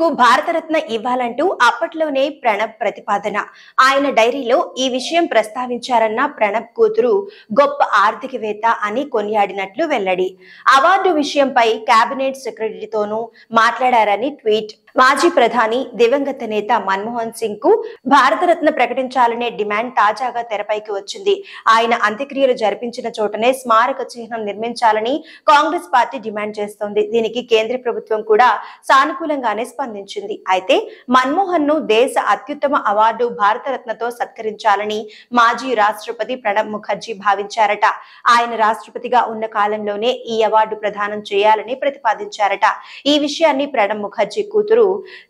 కు భారతరత్న ఇవ్వాలంటూ అప్పట్లోనే ప్రణబ్ ప్రతిపాదన. ఆయన డైరీలో ఈ విషయం ప్రస్తావించారన్న ప్రణబ్ కూతురు గొప్ప ఆర్థికవేత్త అని కొనియాడినట్లు వెల్లడి. అవార్డు విషయంపై కేబినెట్ సెక్రటరీతోనూ మాట్లాడారని ట్వీట్. మాజీ ప్రధాని దివంగత నేత మన్మోహన్ సింగ్ కు భారతరత్న ప్రకటించాలనే డిమాండ్ తాజాగా తెరపైకి వచ్చింది. ఆయన అంత్యక్రియలు జరిపించిన చోటనే స్మారక చిహ్నం నిర్మించాలని కాంగ్రెస్ పార్టీ డిమాండ్ చేస్తోంది. దీనికి కేంద్ర ప్రభుత్వం కూడా సానుకూలంగానే స్పందించింది. అయితే మన్మోహన్ ను దేశ అత్యుత్తమ అవార్డు భారతరత్నతో సత్కరించాలని మాజీ రాష్ట్రపతి ప్రణబ్ ముఖర్జీ భావించారట. ఆయన రాష్ట్రపతిగా ఉన్న కాలంలోనే ఈ అవార్డు ప్రదానం చేయాలని ప్రతిపాదించారట. ఈ విషయాన్ని ప్రణబ్ ముఖర్జీ కూతురు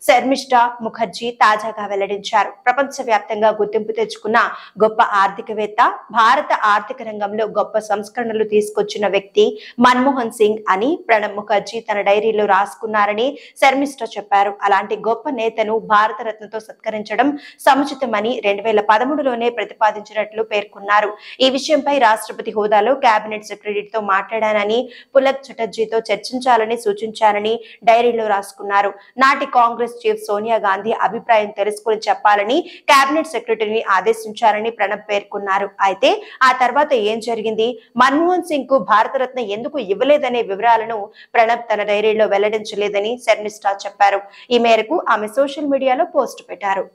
శర్మిష్ఠా ముఖర్జీ తాజాగా వెల్లడించారు. ప్రపంచవ్యాప్తంగా గుర్తింపు తెచ్చుకున్న గొప్ప ఆర్థికవేత్త, భారత ఆర్థిక రంగంలో గొప్ప సంస్కరణలు తీసుకొచ్చిన వ్యక్తి మన్మోహన్ సింగ్ అని ప్రణబ్ ముఖర్జీ తన డైరీలో రాసుకున్నారని శర్మిష్ఠా చెప్పారు. అలాంటి గొప్ప నేతను భారతరత్నతో సత్కరించడం సముచితమని 2013లోనే ప్రతిపాదించినట్లు పేర్కొన్నారు. ఈ విషయంపై రాష్ట్రపతి హోదాలో కేబినెట్ సెక్రటరీతో మాట్లాడానని, పులక్ చటర్జీతో చర్చించాలని సూచించారని డైరీలో రాసుకున్నారు. నాటి కాంగ్రెస్ చీఫ్ సోనియా గాంధీ అభిప్రాయం తెలుసుకుని చెప్పాలని కేబినెట్ సెక్రటరీని ఆదేశించారని ప్రణబ్ పేర్కొన్నారు. అయితే ఆ తర్వాత ఏం జరిగింది? మన్మోహన్ సింగ్ కు భారతరత్న ఎందుకు ఇవ్వలేదనే వివరాలను ప్రణబ్ తన డైరీలో వెల్లడించలేదని శర్మిష్ఠా చెప్పారు. ఈ మేరకు ఆమె సోషల్ మీడియాలో పోస్ట్ పెట్టారు.